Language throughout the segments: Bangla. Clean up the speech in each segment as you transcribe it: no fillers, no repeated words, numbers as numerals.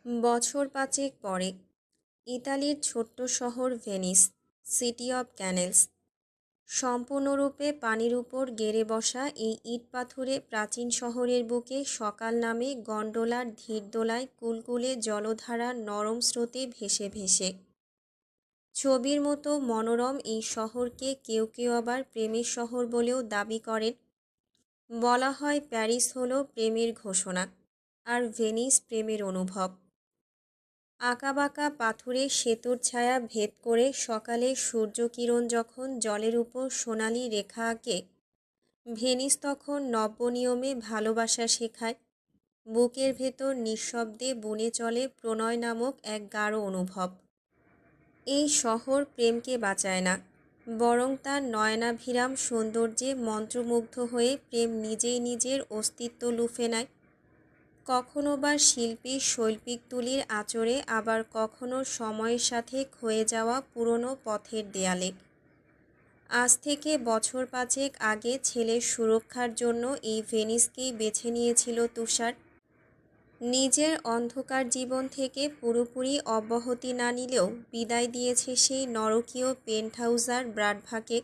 বছর পাঁচেক পরে ইতালির ছোট্ট শহর ভেনিস, সিটি অব ক্যানেলস, সম্পূর্ণরূপে পানির উপর গেড়ে বসা এই ইটপাথুরে প্রাচীন শহরের বুকে সকাল নামে গন্ডোলার ধীর দোলায় কুলকুলে জলধারার নরম স্রোতে ভেসে ভেসে। ছবির মতো মনোরম এই শহরকে কেউ কেউ আবার প্রেমের শহর বলেও দাবি করেন। বলা হয় প্যারিস হলো প্রেমের ঘোষণা, আর ভেনিস প্রেমের অনুভব। আঁকাবাঁকা পাথুরে সেতুর ছায়া ভেদ করে সকালে সূর্যকিরণ যখন জলের উপর সোনালি রেখা আঁকে, ভেনিস তখন নব্যনিয়মে ভালোবাসা শেখায়। বুকের ভেতর নিঃশব্দে বুনে চলে প্রণয় নামক এক গাঢ় অনুভব। এই শহর প্রেমকে বাঁচায় না, বরং তার নয়নাভিরাম সৌন্দর্যে মন্ত্রমুগ্ধ হয়ে প্রেম নিজেই নিজের অস্তিত্ব লুফে নেয়। কখনো বা শিল্পীর শৈল্পিক তুলির আঁচড়ে, আবার কখনো সময়ের সাথে ক্ষয়ে যাওয়া পুরনো পথের দেয়ালে। আজ থেকে বছর পাঁচেক আগে ছেলের সুরক্ষার জন্য এই ভেনিসকেই বেছে নিয়েছিল তুষার। নিজের অন্ধকার জীবন থেকে পুরোপুরি অব্যাহতি না নিলেও বিদায় দিয়েছে সেই নরকীয় পেন্টহাউজার ব্রাডভাকে।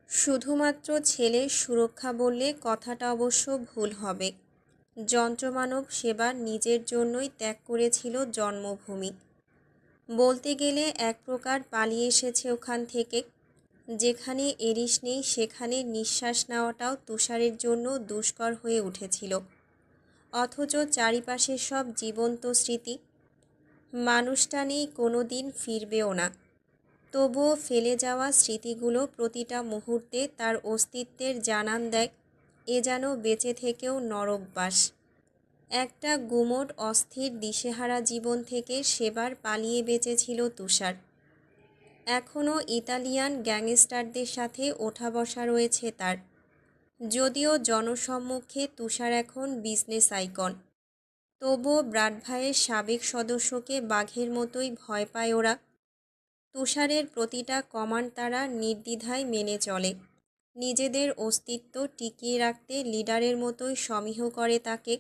শুধুমাত্র ছেলের সুরক্ষা বললে কথাটা অবশ্য ভুল হবে। যন্ত্রমানব সেবা নিজের জন্যই ত্যাগ করেছিল জন্মভূমি। বলতে গেলে এক প্রকার পালিয়ে এসেছে ওখান থেকে। যেখানে এরিস নেই সেখানে নিঃশ্বাস নেওয়াটাও তুষারের জন্য দুষ্কর হয়ে উঠেছিল। অথচ চারিপাশে সব জীবন্ত স্মৃতি। মানুষটা নেই, কোনো দিন ফিরবেও না। তবুও ফেলে যাওয়া স্মৃতিগুলো প্রতিটা মুহূর্তে তার অস্তিত্বের জানান দেয়। এ যেন বেঁচে থেকেও নরকবাস। একটা গুমোট অস্থির দিশেহারা জীবন থেকে সেবার পালিয়ে বেঁচেছিল তুষার। এখনও ইতালিয়ান গ্যাংস্টারদের সাথে ওঠা বসা রয়েছে তার। যদিও জনসম্মুখে তুষার এখন বিজনেস আইকন, তবুও ব্রাড ভাইয়ের সাবেক সদস্যকে বাঘের মতোই ভয় পায় ওরা। তুষারের প্রতিটা কমান্ড তারা নির্দ্বিধায় মেনে চলে। নিজেদের অস্তিত্ব টিকিয়ে রাখতে লিডারের মতোই সমীহ করে তাকে।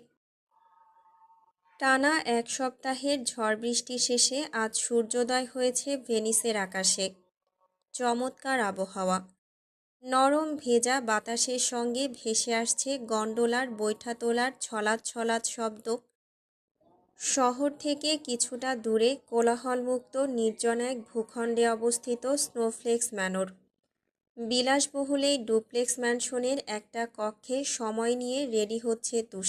টানা এক সপ্তাহের ঝড় বৃষ্টি শেষে আজ সূর্যোদয় হয়েছে ভেনিসের আকাশে। চমৎকার আবহাওয়া। নরম ভেজা বাতাসের সঙ্গে ভেসে আসছে গন্ডোলার বৈঠা তোলার ছলাৎ ছলাৎ শব্দ। শহর থেকে কিছুটা দূরে কোলাহলমুক্ত নির্জন এক ভূখণ্ডে অবস্থিত স্নোফ্লেক্স ম্যানর। বিলাসবহুল এই ডুপ্লেক্স ম্যানশনের একটা কক্ষে সময় নিয়ে রেডি হচ্ছে তুষার।